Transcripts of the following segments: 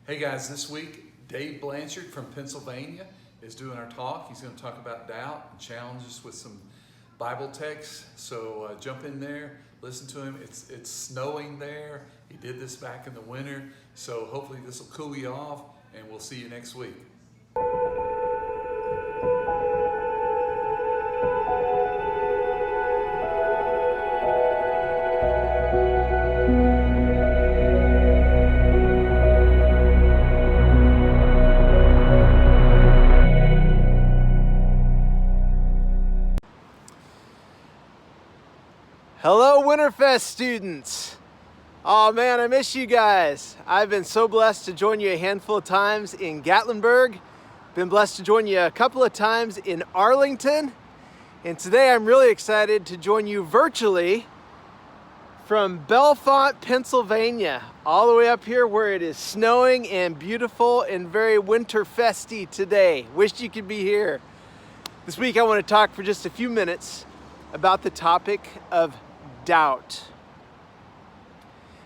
Hey guys, this week Dave Blanchard from Pennsylvania is doing our talk. He's going to talk about doubt and challenge us with some Bible texts. So jump in there, listen to him. It's snowing there. He did this back in the winter. So hopefully this will cool you off, and we'll see you next week. Hello, Winterfest students. Oh man, I miss you guys. I've been so blessed to join you a handful of times in Gatlinburg. Been blessed to join you a couple of times in Arlington. And today I'm really excited to join you virtually from Bellefonte, Pennsylvania, all the way up here where it is snowing and beautiful and very winterfesty today. Wished you could be here. This week I want to talk for just a few minutes about the topic of doubt.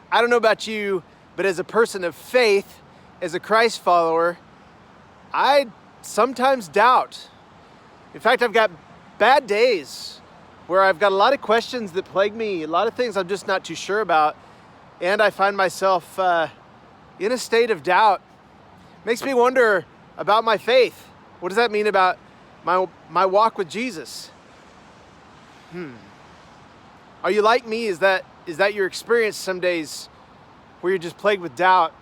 I don't know about you, but as a person of faith, as a Christ follower, I sometimes doubt. In fact, I've got bad days where I've got a lot of questions that plague me, a lot of things I'm just not too sure about, and I find myself in a state of doubt. Makes me wonder about my faith. What does that mean about my walk with Jesus? Are you like me? Is that your experience some days where you're just plagued with doubt?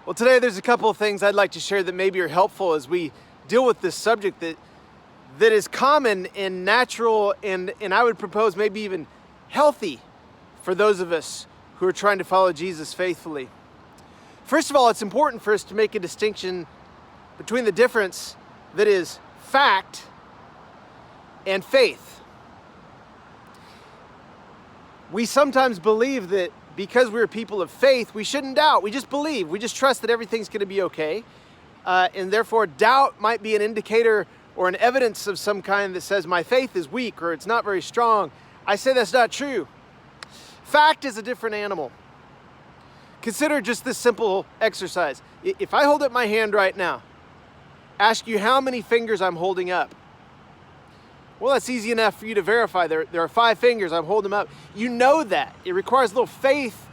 Well, today there's a couple of things I'd like to share that maybe are helpful as we deal with this subject that is common and natural and I would propose maybe even healthy for those of us who are trying to follow Jesus faithfully. First of all, it's important for us to make a distinction between the difference that is fact and faith. We sometimes believe that because we're people of faith, we shouldn't doubt. We just believe. We just trust that everything's going to be okay. And therefore, doubt might be an indicator or an evidence of some kind that says my faith is weak or it's not very strong. I say that's not true. Fact is a different animal. Consider just this simple exercise. If I hold up my hand right now, ask you how many fingers I'm holding up. Well, that's easy enough for you to verify. There are 5 fingers, I'm holding them up. You know that. It requires a little faith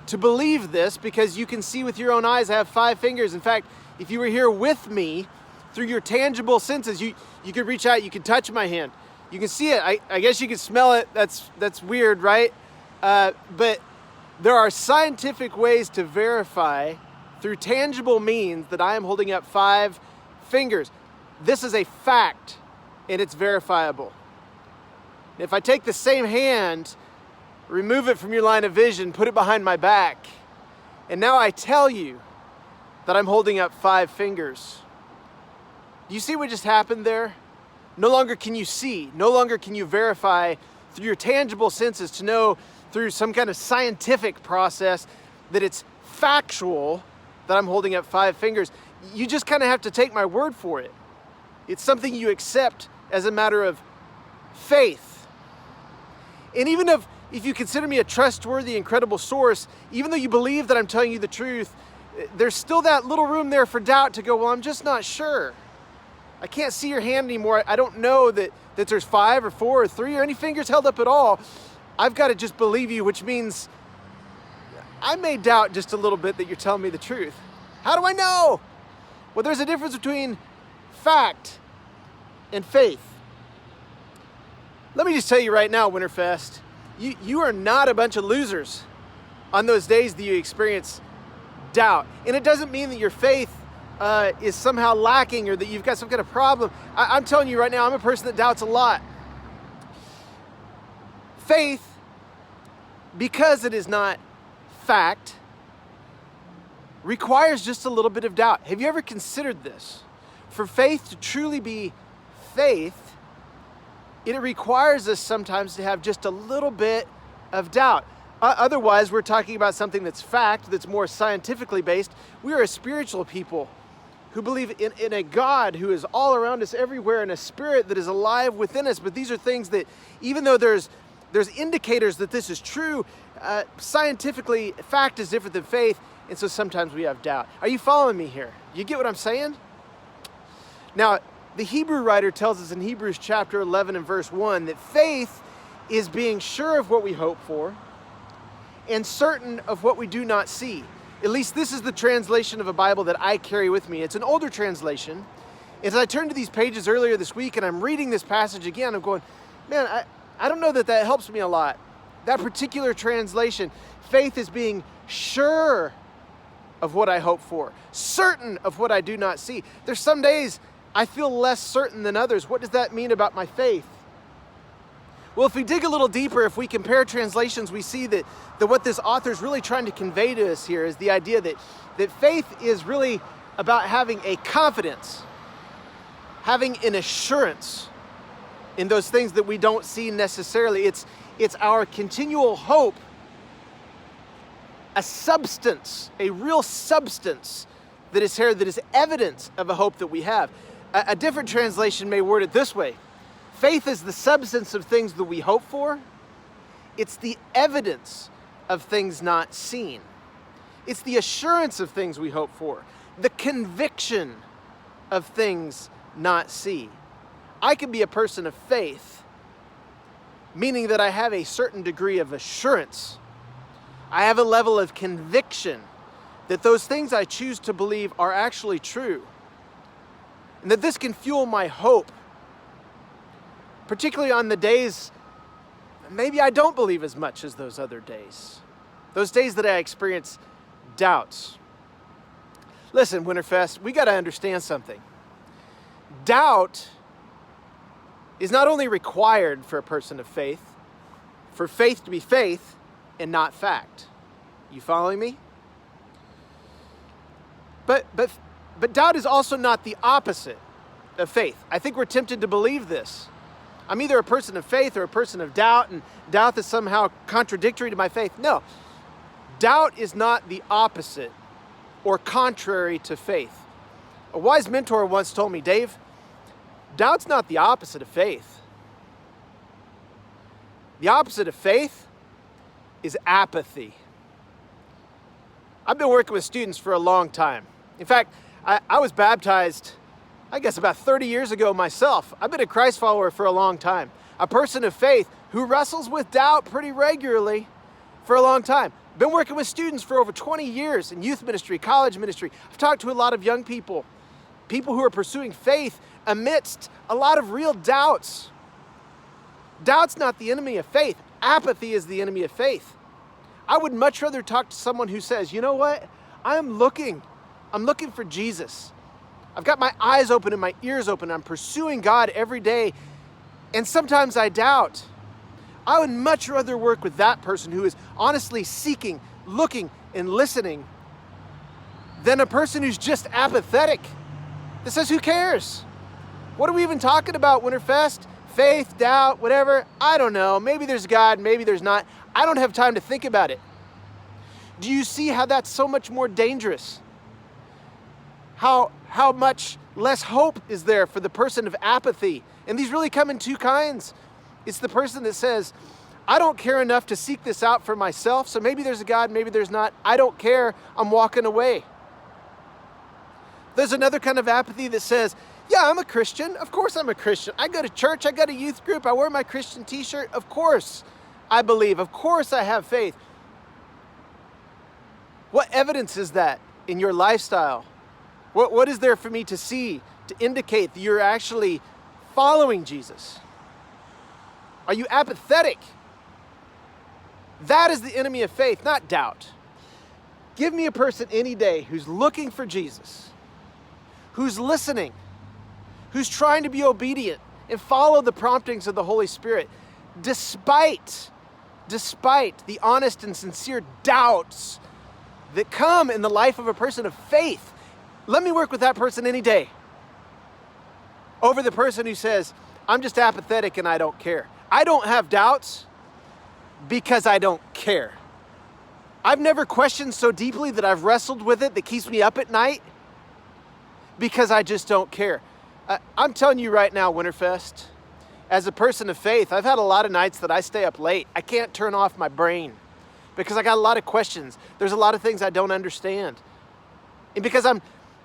to believe this because you can see with your own eyes I have 5 fingers. In fact, if you were here with me, through your tangible senses, you could reach out, you could touch my hand. You can see it. I guess you could smell it. That's weird, right? But there are scientific ways to verify through tangible means that I am holding up 5 fingers. This is a fact. And it's verifiable. If I take the same hand, remove it from your line of vision, put it behind my back, and now I tell you that I'm holding up 5 fingers. Do you see what just happened there? No longer can you see, no longer can you verify through your tangible senses to know through some kind of scientific process that it's factual that I'm holding up 5 fingers. You just kind of have to take my word for it. It's something you accept as a matter of faith. And even if you consider me a trustworthy, incredible source, even though you believe that I'm telling you the truth, there's still that little room there for doubt to go, well, I'm just not sure. I can't see your hand anymore. I don't know that there's 5 or 4 or 3 or any fingers held up at all. I've got to just believe you, which means I may doubt just a little bit that you're telling me the truth. How do I know? Well, there's a difference between fact and faith. Let me just tell you right now, Winterfest, you are not a bunch of losers on those days that you experience doubt. And it doesn't mean that your faith is somehow lacking or that you've got some kind of problem. I'm telling you right now, I'm a person that doubts a lot. Faith, because it is not fact, requires just a little bit of doubt. Have you ever considered this? For faith to truly be faith, it requires us sometimes to have just a little bit of doubt. Otherwise, we're talking about something that's fact, that's more scientifically based. We are a spiritual people who believe in a God who is all around us everywhere, and a spirit that is alive within us. But these are things that, even though there's indicators that this is true, scientifically, fact is different than faith. And so sometimes we have doubt. Are you following me here? You get what I'm saying? Now, the Hebrew writer tells us in Hebrews chapter 11 and verse 1 that faith is being sure of what we hope for and certain of what we do not see. At least this is the translation of a Bible that I carry with me. It's an older translation. As I turned to these pages earlier this week and I'm reading this passage again, I'm going, man, I don't know that helps me a lot. That particular translation, faith is being sure of what I hope for, certain of what I do not see. There's some days I feel less certain than others. What does that mean about my faith? Well, if we dig a little deeper, if we compare translations, we see that what this author is really trying to convey to us here is the idea that faith is really about having a confidence, having an assurance in those things that we don't see necessarily. It's our continual hope, a substance, a real substance that is here, that is evidence of a hope that we have. A different translation may word it this way. Faith is the substance of things that we hope for. It's the evidence of things not seen. It's the assurance of things we hope for. The conviction of things not seen. I can be a person of faith, meaning that I have a certain degree of assurance. I have a level of conviction that those things I choose to believe are actually true. And that this can fuel my hope, particularly on the days maybe I don't believe as much as those other days. Those days that I experience doubts. Listen, Winterfest, we got to understand something. Doubt is not only required for a person of faith, for faith to be faith and not fact. You following me? But doubt is also not the opposite of faith. I think we're tempted to believe this. I'm either a person of faith or a person of doubt, and doubt is somehow contradictory to my faith. No, doubt is not the opposite or contrary to faith. A wise mentor once told me, Dave, doubt's not the opposite of faith. The opposite of faith is apathy. I've been working with students for a long time. In fact, I was baptized, I guess, about 30 years ago myself. I've been a Christ follower for a long time. A person of faith who wrestles with doubt pretty regularly for a long time. Been working with students for over 20 years in youth ministry, college ministry. I've talked to a lot of young people who are pursuing faith amidst a lot of real doubts. Doubt's not the enemy of faith. Apathy is the enemy of faith. I would much rather talk to someone who says, you know what? I'm looking for Jesus. I've got my eyes open and my ears open. I'm pursuing God every day. And sometimes I doubt. I would much rather work with that person who is honestly seeking, looking, and listening than a person who's just apathetic. That says, who cares? What are we even talking about, Winterfest? Faith, doubt, whatever. I don't know. Maybe there's God, maybe there's not. I don't have time to think about it. Do you see how that's so much more dangerous? How much less hope is there for the person of apathy? And these really come in two kinds. It's the person that says, I don't care enough to seek this out for myself, so maybe there's a God, maybe there's not. I don't care, I'm walking away. There's another kind of apathy that says, yeah, I'm a Christian. Of course I'm a Christian. I go to church, I go to youth group, I wear my Christian t-shirt. Of course I believe, of course I have faith. What evidence is that in your lifestyle? What is there for me to see to indicate that you're actually following Jesus? Are you apathetic? That is the enemy of faith, not doubt. Give me a person any day who's looking for Jesus, who's listening, who's trying to be obedient and follow the promptings of the Holy Spirit, despite the honest and sincere doubts that come in the life of a person of faith. Let me work with that person any day over the person who says, I'm just apathetic and I don't care. I don't have doubts because I don't care. I've never questioned so deeply that I've wrestled with it that keeps me up at night because I just don't care. I'm telling you right now, Winterfest, as a person of faith, I've had a lot of nights that I stay up late. I can't turn off my brain because I got a lot of questions. There's a lot of things I don't understand. And because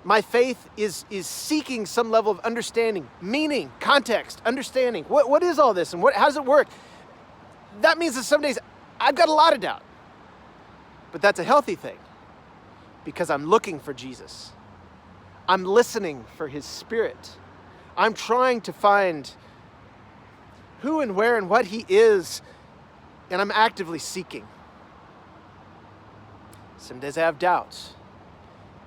my faith is seeking some level of understanding, meaning, context, understanding. What is all this and how does it work? That means that some days I've got a lot of doubt. But that's a healthy thing because I'm looking for Jesus. I'm listening for his Spirit. I'm trying to find who and where and what he is, and I'm actively seeking. Some days I have doubts.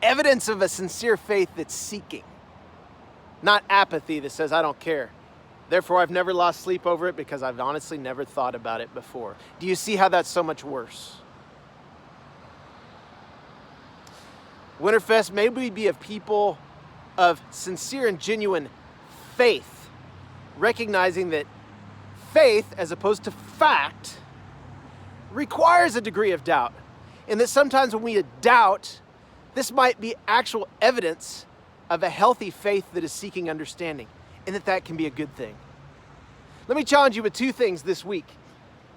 Evidence of a sincere faith that's seeking, not apathy that says, I don't care. Therefore, I've never lost sleep over it because I've honestly never thought about it before. Do you see how that's so much worse? Winterfest, may we be a people of sincere and genuine faith, recognizing that faith, as opposed to fact, requires a degree of doubt. And that sometimes when we doubt, this might be actual evidence of a healthy faith that is seeking understanding, and that can be a good thing. Let me challenge you with two things this week.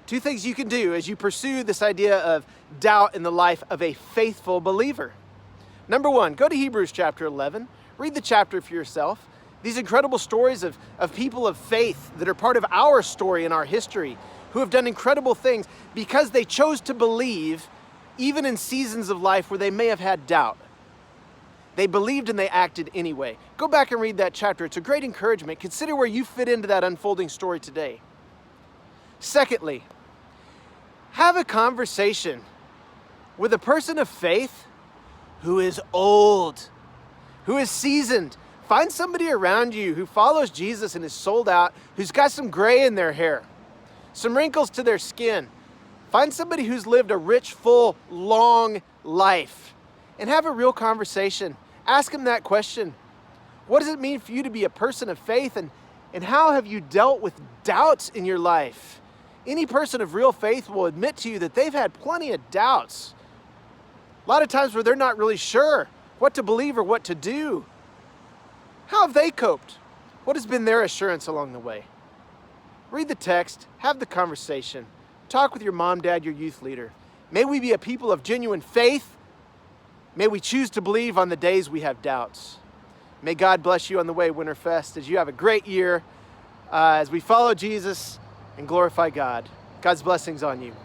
Two things you can do as you pursue this idea of doubt in the life of a faithful believer. Number one, go to Hebrews chapter 11. Read the chapter for yourself. These incredible stories of people of faith that are part of our story in our history, who have done incredible things because they chose to believe even in seasons of life where they may have had doubt. They believed and they acted anyway. Go back and read that chapter. It's a great encouragement. Consider where you fit into that unfolding story today. Secondly, have a conversation with a person of faith who is old, who is seasoned. Find somebody around you who follows Jesus and is sold out, who's got some gray in their hair, some wrinkles to their skin. Find somebody who's lived a rich, full, long life and have a real conversation. Ask them that question. What does it mean for you to be a person of faith, and how have you dealt with doubts in your life? Any person of real faith will admit to you that they've had plenty of doubts. A lot of times where they're not really sure what to believe or what to do. How have they coped? What has been their assurance along the way? Read the text, have the conversation, talk with your mom, dad, your youth leader. May we be a people of genuine faith. May we choose to believe on the days we have doubts. May God bless you on the way, Winterfest, as you have a great year, as we follow Jesus and glorify God. God's blessings on you.